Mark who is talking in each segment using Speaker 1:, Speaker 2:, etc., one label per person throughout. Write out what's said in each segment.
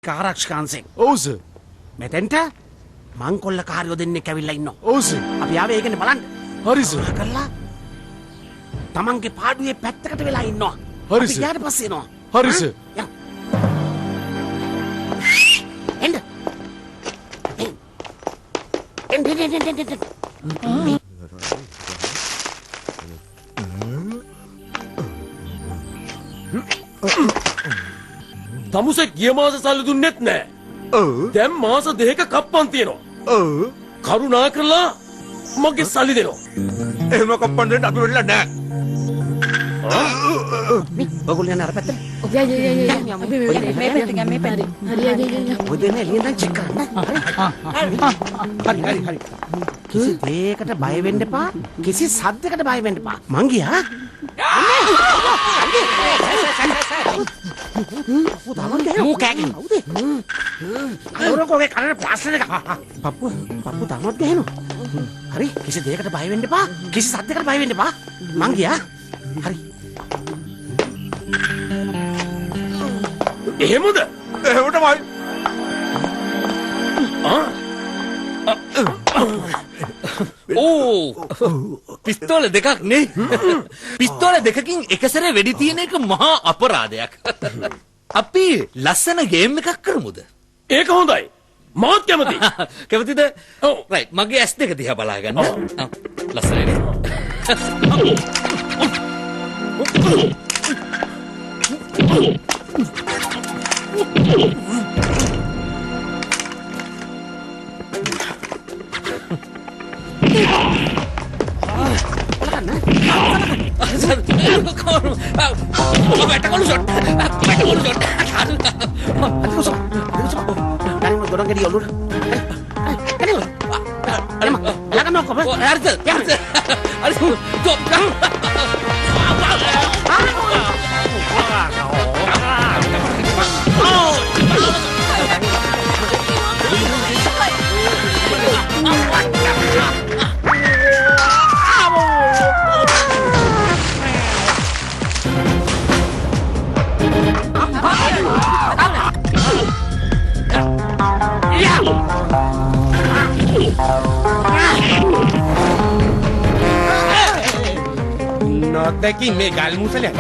Speaker 1: District ආරක්ෂකාංශෙන්.
Speaker 2: ඔව් sir.
Speaker 1: මෙතෙන්ට මංකොල්ල කාර්යෝ දෙන්නෙක් ඇවිල්ලා ඉන්නවා.
Speaker 2: ඔව් සර්.
Speaker 1: අපි ආවේ ඒකනේ බලන්න.
Speaker 2: හරි සර්.
Speaker 1: කළා. තමන්ගේ පාඩුවේ පැත්තකට වෙලා ඉන්නවා.
Speaker 2: හරි සර්.
Speaker 1: අපි ඊට පස්සේ එනවා.
Speaker 2: හරි සර්.
Speaker 1: යන්න. එන්න.
Speaker 3: තමුසේ ගිය මාස සල්ලි දුන්නෙත් නෑ.
Speaker 2: ඔව්.
Speaker 3: දැන් මාස දෙකක කප්පන් තියෙනවා.
Speaker 2: ඔව්.
Speaker 3: කරුණා කරලා මගේ සල්ලි දෙනවා.
Speaker 2: එහෙම කප්පන් දෙන්න අපි වෙලා නෑ.
Speaker 1: ඔයගොල්ලෝ යන අර පැත්තට.
Speaker 4: අපි මේ පැත්තට ගියා මේ පැත්තට. හරි.
Speaker 1: ඔය දෙන්නේ එළියෙන් දැන් චෙක් කරන්න. හරි. කිසි දෙයකට බය වෙන්න එපා. කිසි සද්දයකට බය වෙන්න එපා. මං ගියා. මූ කෑගෙන. අවුරකෝගේ කනට ප්ලාස්ටර් එක. පප්පු තාමත් ගහනවා. හරි. කිසි දෙයකට බය වෙන්න එපා. කිසි සද්දයකට බය වෙන්න එපා. මං ගියා. හරි.
Speaker 3: එහෙමද?
Speaker 2: එහෙම තමයි.
Speaker 5: ඕ පිස්තෝල දෙකක් නේ. පිස්තෝල දෙකකින් එක සැරේ වෙඩි තියෙන එක මහා අපරාධයක්. අපි ලස්සන ගේම් එකක් කරමුද?
Speaker 3: ඒක හොඳයි. මාත් කැමතියි.
Speaker 5: කැමතිද?
Speaker 3: ඔව්.
Speaker 5: රයිට්. මගේ ඇස් දෙක දිහා බලා ගන්න. ලස්සනනේ.
Speaker 3: නොදැකි මේ ගල් මුසලේ.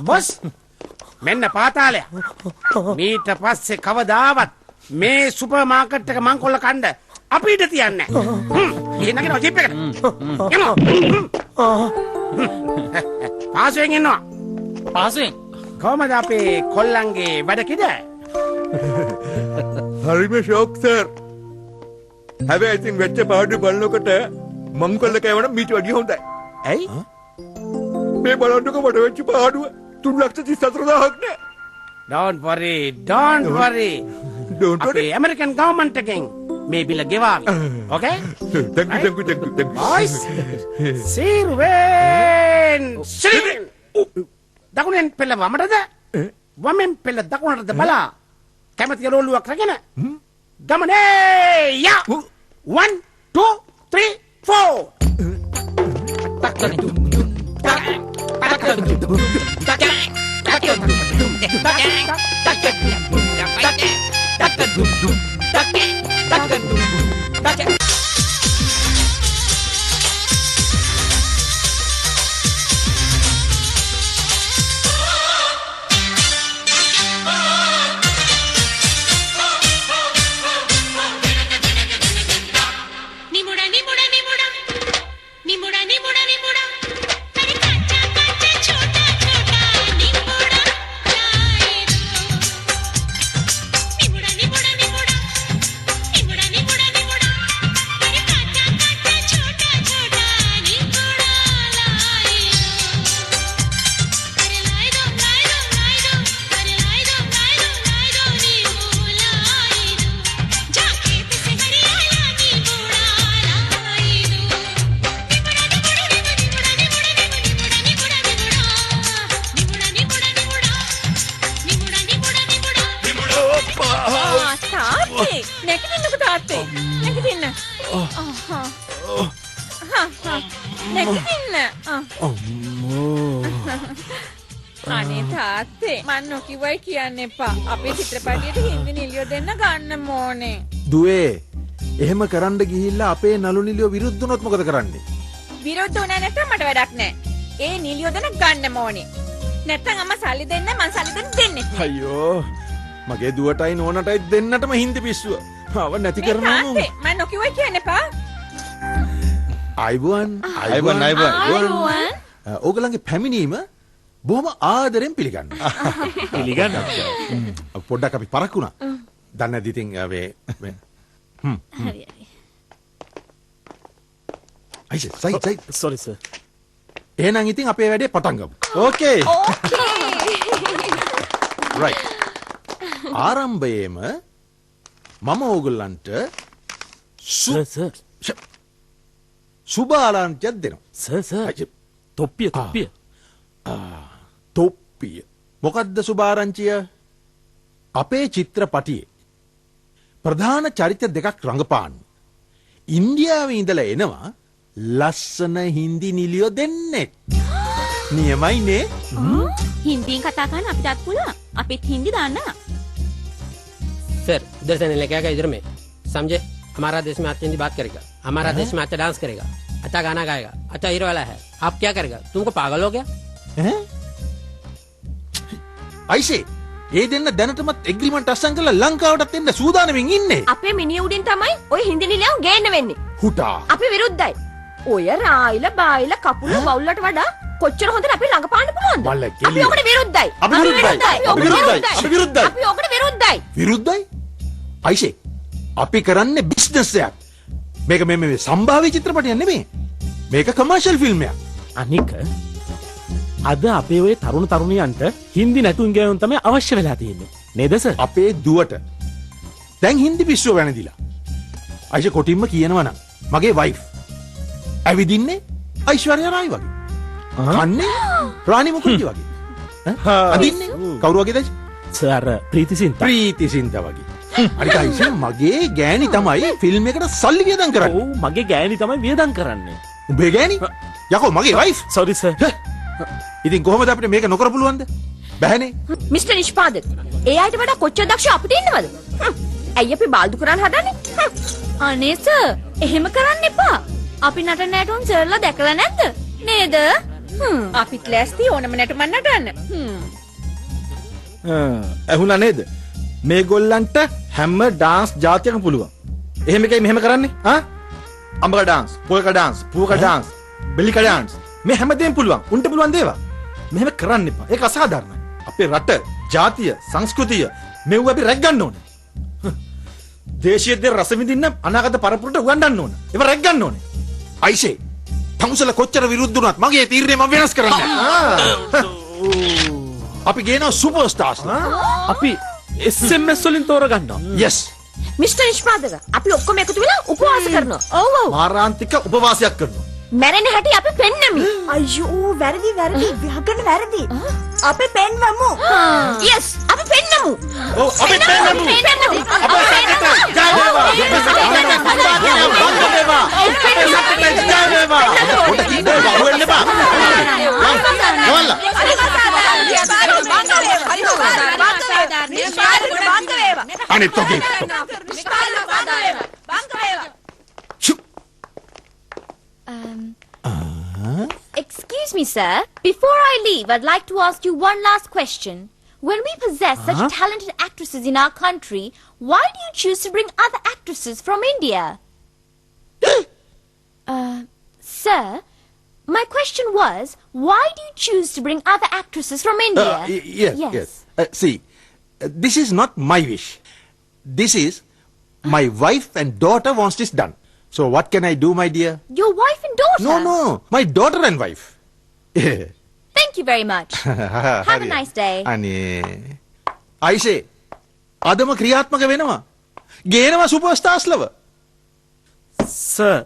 Speaker 1: බොස් මෙන්න පාතාලය. මීට පස්සේ කවදාවත් මේ සුපර් මාකට් එක මංකොල්ල කණ්ඩ අපි ඉඳ තියන්නේ නැහැ. ගිහින් නගිනවා ජීප් එකට. යනවා. පාසෙන් එනවා.
Speaker 5: පාසෙන්
Speaker 1: කොහමද අපේ කොල්ලන්ගේ වැඩ කිද?
Speaker 2: හරිම ෂොක් සර්. හැබැයි ඉතින් වෙච්ච පාඩු බලනකොට මංකොල්ල කෑවනම් මීට වැඩිය හොඳයි.
Speaker 1: ඇයි?
Speaker 2: මේ බලන්නකො මට වෙච්ච පාඩුව 3,34,000ක් නේ.
Speaker 1: Don't worry.
Speaker 2: Don't worry.
Speaker 1: අපේ ඇමරිකන් ගවර්න්මන්ට් එකෙන් මේ බිල ගෙවාවි. Okay?
Speaker 2: Thank you.
Speaker 1: Boys, සීරුවෙන් ශ්‍රීන් දකුණෙන් පෙළ වමටද වමෙන් පෙළ දකුණටද බලා කැමති රෝලුවක් රැගෙන ගමනේ යා 1 2 3 4
Speaker 6: నిముడ నిముడ నిముడ నిముడ నిముడ నిముడ కరికాచా
Speaker 4: අනේ තාත්තේ මන් නොකිවයි කියන්න එපා. අපේ චිත්‍රපටියට හින්දි නිලියෝ දෙන්න ගන්න ඕනේ.
Speaker 6: දුවේ එහෙම කරන්න ගිහිල්ලා අපේ නළු නිලියෝ විරුද්ධ වුණොත් මොකද කරන්නේ?
Speaker 4: විරුද්ධ වුණා නැත්නම් මට වැඩක් නැහැ. ඒ නිලියෝ දෙන්න ගන්න ඕනේ. නැත්නම් අම්මා සල්ලි දෙන්න මං සල්ලි දෙන්නේ.
Speaker 6: අයියෝ මගේ දුවටයි නෝනටයි දෙන්නටම හින්දි පිස්සුව. ආව නැති
Speaker 4: මේ
Speaker 6: කරනවා
Speaker 4: තාත්තේ මන් නොකිවයි කියන්න එපා.
Speaker 6: අයිබෝන් ඕගලන්ගේ පැමිණීම බොහොම ආදරෙන් පිළිගන්න. පිළිගන්න. පොඩ්ඩක් අපි පරක්කුණා. දන්නේ නැති ඉතින් මේ
Speaker 7: හරි හරි.
Speaker 6: අයිසේ සයි
Speaker 3: සෝරි සර්.
Speaker 6: එහෙනම් ඉතින් අපේ වැඩේ පටන් ගමු. ඕකේ. රයිට්. ආරම්භයේම මම ඕගොල්ලන්ට
Speaker 3: සර්
Speaker 6: සුබ ආරංචියක් දෙනවා.
Speaker 3: සර් තොප්පිය
Speaker 6: තොප්පිය. මොකද්ද සුබ ආරංචිය? අපේ චිත්‍රපටියේ ප්‍රධාන චරිත දෙකක් රඟපාන්න ඉන්දියාවේ ඉඳලා එනවා ලස්සන හින්දි නිලියෝ දෙන්නෙක්. නියමයි නේ?
Speaker 7: हिंदी कथा करना අපිටත් පුළුවන්. අපිත් හින්දි දාන්න.
Speaker 8: सर इधर से नहीं लेके आएगा इधर में समझे हमारा देश में अच्छा हिंदी बात करेगा हमारा देश में अच्छा डांस करेगा अच्छा गाना गाएगा अच्छा हीरो वाला है आप क्या करेगा तुमको पागल हो गया
Speaker 6: අයිසේ ඒ දෙන්න දැනටමත් එග්‍රීමන්ට් අස්සන් කරලා ලංකාවටත් එන්න සූදානමින් ඉන්නේ.
Speaker 4: අපේ මිනිහ උඩින් තමයි ඔය හින්දි නිලියෝ ගේන්න වෙන්නේ.
Speaker 6: හුටා.
Speaker 4: අපි විරුද්ධයි. ඔය රායිල බායිල කපුල බවුල්ලට වඩා කොච්චර හොඳට අපි ළඟපාන්න පුළුවන්ද?
Speaker 6: බල්ල කෙලිය.
Speaker 4: අපි ඔකට විරුද්ධයි.
Speaker 6: අපි විරුද්ධයි.
Speaker 4: අපි ඔකට විරුද්ධයි.
Speaker 6: විරුද්ධයි? අයිසේ අපි කරන්නේ බිස්නස් එකක්. මේක මේ සම්භාව්‍ය චිත්‍රපටයක් නෙමෙයි. මේක කමර්ෂල් ෆිල්ම් එකක්.
Speaker 3: අනික අද අපේ ඔය තරුණ තරුණියන්ට හින්දි නැතුන් ගෑවුන් තමයි අවශ්‍ය වෙලා තියෙන්නේ. නේද සර්?
Speaker 6: අපේ දුවට දැන් හින්දි පිස්සුව වැනදිලා. අයිෂා කොටින්ම කියනවා නම් මගේ වයිෆ් ඇවිදින්නේ ඓශ්වර්යා රායි වගේ. කන්නේ රාණි මුඛර්ජි වගේ. අදින්නේ කවුරු වගේද?
Speaker 3: සර්
Speaker 6: ප්‍රීතිසින්ත වගේ. අනික අයිෂා මගේ ගෑණි තමයි ෆිල්ම් එකට සල්ලි වියදම් කරන්නේ.
Speaker 3: ඔව් මගේ ගෑණි තමයි වියදම් කරන්නේ.
Speaker 6: උඹේ ගෑණි? යකෝ මගේ වයිෆ්.
Speaker 3: Sorry sir.
Speaker 6: ඉතින් කොහොමද අපිට මේක නොකර පුළුවන්ද? බෑනේ.
Speaker 4: මිස්ටර් නිෂ්පාදක. ඒ අයට වඩා කොච්චර දක්ෂ අපිට ඉන්නවද? ඇයි අපි බාල්දු කරන්න හදන්නේ?
Speaker 7: අනේ සර් එහෙම කරන්න එපා. අපි නටන නැටුම් සර්ලා දැකලා නැද්ද? නේද?
Speaker 4: අපිත් ලෑස්ති ඕනම නැටුමක් නටන්න.
Speaker 9: ඇහුණා නේද? මේගොල්ලන්ට හැම ඩාන්ස් જાතියකම පුළුවන්. එහෙම එකයි මෙහෙම කරන්නේ. අම්බක ඩාන්ස්, පොල්ක ඩාන්ස්, පූක ඩාන්ස්, බෙලික ඩාන්ස්. මේ හැමදේම පුළුවන්. උන්ට පුළුවන් දේවල්. මෙහෙම කරන්න එපා. ඒක අසාධාරණයි. අපේ රට, ජාතිය, සංස්කෘතිය මෙව්ව අපි රැක් ගන්න ඕනේ. දේශීය දේ රස විඳින්න අනාගත පරපුරට උගන්වන්න ඕන. ඒව රැක් ගන්න ඕනේ.
Speaker 6: අයිෂේ තමුසල කොච්චර විරුද්ධ වුණත් මගේ තීරණය මම වෙනස් කරන්නේ. අපි ගේනවා සුපර් ස්ටාර්ස්.
Speaker 3: අපි SMS වලින් තෝරගන්නවා.
Speaker 6: yes.
Speaker 4: මිස්ටර් නිෂ්පාදක අපි ඔක්කොම එකතු වෙලා උපවාස කරනවා. ඔව් ඔව්.
Speaker 9: මාරාන්තික උපවාසයක් කරනවා.
Speaker 4: මැරෙන හැටි අපි පෙන්නමි. අයියෝ වැරදි ව්‍යාකරණ වැරදි. අපි පෙන්වමු. yes අපි පෙන්නමු.
Speaker 9: ඔව් අපි පෙන්නමු. අපේ සත්‍යයට ජය වේවා. අපේ සත්‍යයට බංග වේවා. අපේ සත්‍යයට ජය වේවා. පොඩ කිව්වා වහුවෙන්න බා.
Speaker 6: අනිත් ඔකේ.
Speaker 7: Excuse me, sir. Before I leave, I'd like to ask you one last question. When we possess such talented actresses in our country, why do you choose to bring other actresses from India? Sir, my question was, why do you choose to bring other actresses from India?
Speaker 6: Yes. See, this is not my wish. This is my wife and daughter wants this done. So what can I do, my dear?
Speaker 7: Your wife and daughter?
Speaker 6: No. My daughter and wife.
Speaker 7: Thank you very much. Have a nice day.
Speaker 6: අනේ අයිෂේ අදම ක්‍රියාත්මක වෙනවා. ගේනවා super stars ලව.
Speaker 3: Sir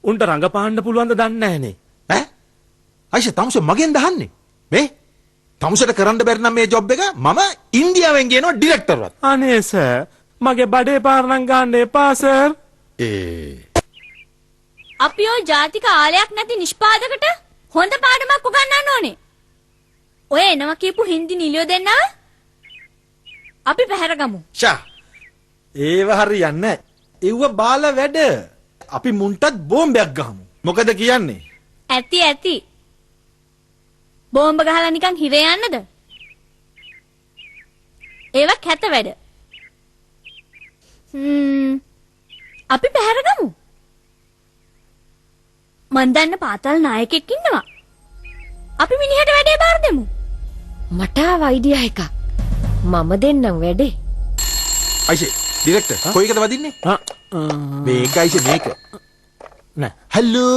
Speaker 3: උන්ට රඟපාන්න පුළුවන්ද දන්නේ නැහනේ.
Speaker 6: අයිෂේ තමුසේ මගෙන් දහන්නේ. මේ තමුසට කරන්න බැරි නම් මේ ජොබ් එක මම ඉන්දියාවෙන් ගේනවා ඩිරෙක්ටර්වත්.
Speaker 3: අනේ සර් මගේ බඩේ පාරනම් ගන්න එපා සර්.
Speaker 7: අපි ඔය ජාතික ආලයක් නැති නිෂ්පාදකට හොඳ පාඩමක් උගන්වන්න ඔය එනවා කියපු හින්දි නිලියෝ දෙන්නව අපි පැහැරගමු.
Speaker 9: ෂා. ඒව හරියන්නේ නැහැ. ඒව බාල වැඩ. අපි මුන්ටත් බෝම්බයක් ගහමු. මොකද කියන්නේ?
Speaker 7: ඇති. බෝම්බ ගහලා නිකන් හිරේ යන්නද? ඒව කැත වැඩ. අපි පැහැරගමු. මන් දන්න පාතාල නායකයෙක් ඉන්නවා. අපි මිනිහට වැඩේ බාර දෙමු.
Speaker 4: මට ආව අයිඩියා එකක්. මම දෙන්නම් වැඩේ.
Speaker 6: අයිෂේ ඩිරෙක්ටර් කොයිකද වදින්නේ? මේක අයිෂේ මේක.
Speaker 3: නෑ.
Speaker 6: हेलो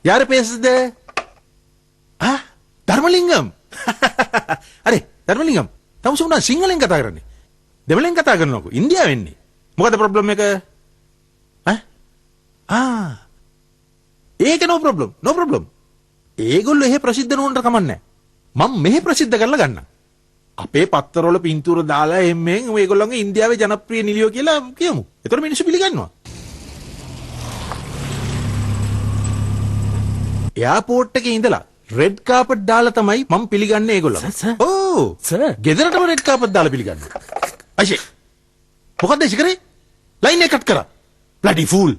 Speaker 6: यार பேசுது ධර්මලිංගම් අරේ ධර්මලිංගම් තමුස උනා සිංහලෙන් කතා කරන්නේ දෙමළෙන් කතා කරනකො ඉන්දියාවෙ වෙන්නේ මොකද ප්‍රොබ්ලම් එක ඒක නෝ ප්‍රොබ්ලම් ඒගොල්ලෝ එහෙ ප්‍රසිද්ධ නොවන්නට කමන්නේ මම මෙහෙ ප්‍රසිද්ධ කරලා ගන්නම් අපේ පත්තරවල පින්තූර දාලා එම්මෙන් මේගොල්ලෝගේ ඉන්දියාවේ ජනප්‍රිය නිලියෝ කියලා කියමු ඒතර මිනිස්සු පිළිගන්නවා එයාපෝට් එකේ ඉඳලා රෙඩ් කාපට් දාලා තමයි මම පිළිගන්නේ ඒගොල්ලෝ. ඕ
Speaker 3: සර්
Speaker 6: ගෙදරටම රෙඩ් කාපට් දාලා පිළිගන්නේ. අයිෂේ. මොකද්ද ඉෂ කරේ? ලයින් එක කට් කරා. Bloody full.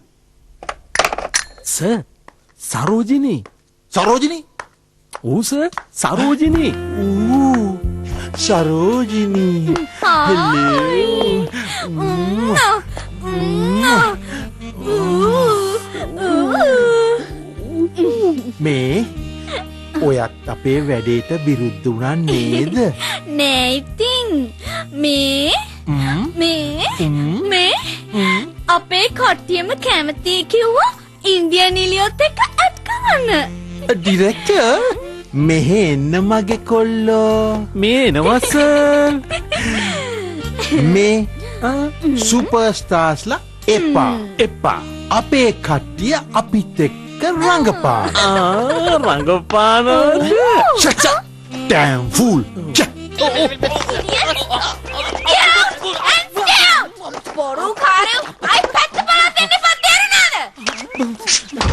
Speaker 3: Sir Sarojini.
Speaker 6: Sarojini?
Speaker 3: ඔව් සර් සරෝජිනී.
Speaker 6: සරෝජිනී. මේ ඔයත් අපේ වැඩේට විරුද්ධ වුණා නේද?
Speaker 7: නෑ ඉතින් මේ අපේ කට්ටියම කැමති කිව්වා ඉන්දියා නිලියොත් එක්ක ඇඩ් කරන්න.
Speaker 6: ඩිරෙක්ටර් මෙහෙ එන්න මගේ කොල්ලෝ.
Speaker 3: මේ එනවා සර්.
Speaker 6: මේ සුපර්ස්ටාර්ස්ලා එපා. අපේ කට්ටිය අපිත් එක්ක රංගපාන.
Speaker 3: රංගපානද?
Speaker 6: Shut up! Damn fool!
Speaker 7: බොරු කාරයෝ අයි පැත්ත බලන් දෙන්න එපා තේරුණාද?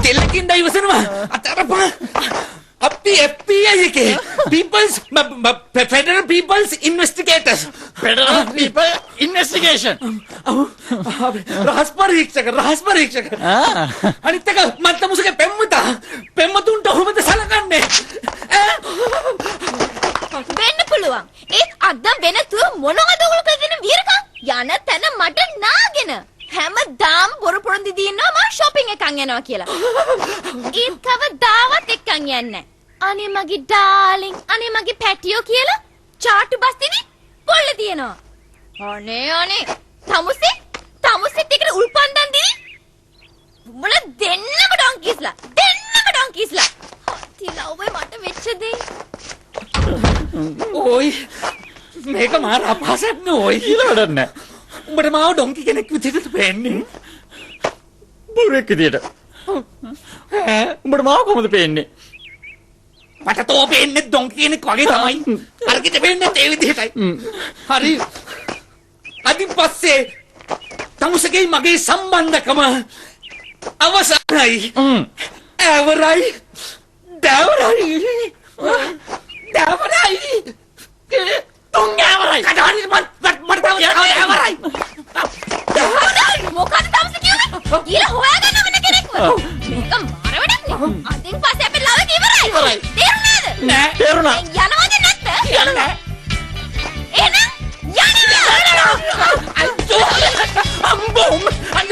Speaker 5: තෙල්ලකින් දයිවසනවා අතරපා අපි FBI එකේ people's federal people's investigators
Speaker 3: Federal People Investigation.
Speaker 5: රහස් පරීක්ෂක අනිත් එක මත්තමුසගේ පෙම්මතුන්ට ඔහොමද සලකන්නේ
Speaker 7: වෙන්න පුළුවන් ඒත් අද්දම් වෙනතුව මොනවද ඔයගොල්ලෝ කරගෙන වීරකම් යන තැන මට නාගෙන හැමදාම බොරු පොරොන්දි දිනනවා මම shopping එකක් යනවා කියලා ඒත් කවදාවත් එක්කන් යන්නේ නැහැ අනේ මගේ ඩාර්ලින් අනේ මගේ පැටියෝ කියලා චාටු බස් දිනේ පොල්ල දිනනවා අනේ තමුසෙත් එකට උල්පන්දන් දිනේ උඹලා දෙන්නම ඩොන්කිස්ලා තිලා ඔබ මට වෙච්ච දේ
Speaker 5: ඕයි මේක මාර අපහසක් නෝයි
Speaker 9: කියලා වැඩක් නැහැ.
Speaker 5: උඹට මාව ඩොන්කි කෙනෙක් විදිහට පේන්නේ
Speaker 9: බුරෙක් විදියට. උඹට මාව කොහොමද පේන්නේ?
Speaker 5: මට තෝ පේන්නේ ඩොන්කි කෙනෙක් වගේ තමයි අරකිට පේන්නේ ඒ විදිහටයි හරි අදින් පස්සේ තමුසගේ මගේ සම්බන්ධකම අවසන්යි ඇවරයි දැවරයි තුන් ඇවරයි කඩානි මට ඇවරයි
Speaker 7: මොකද තමස කියන්නේ ඊළ හොයාගන්න වෙන කෙනෙක්ව මේක මාර වැඩක් නේ අදින් පස්සේ අපි ලව ඉවරයි තේරුණාද
Speaker 5: නෑ තේරුණා
Speaker 7: යනවද නැත්ද
Speaker 5: යනවා
Speaker 7: එහෙනම්
Speaker 5: අම්බෝ අන්න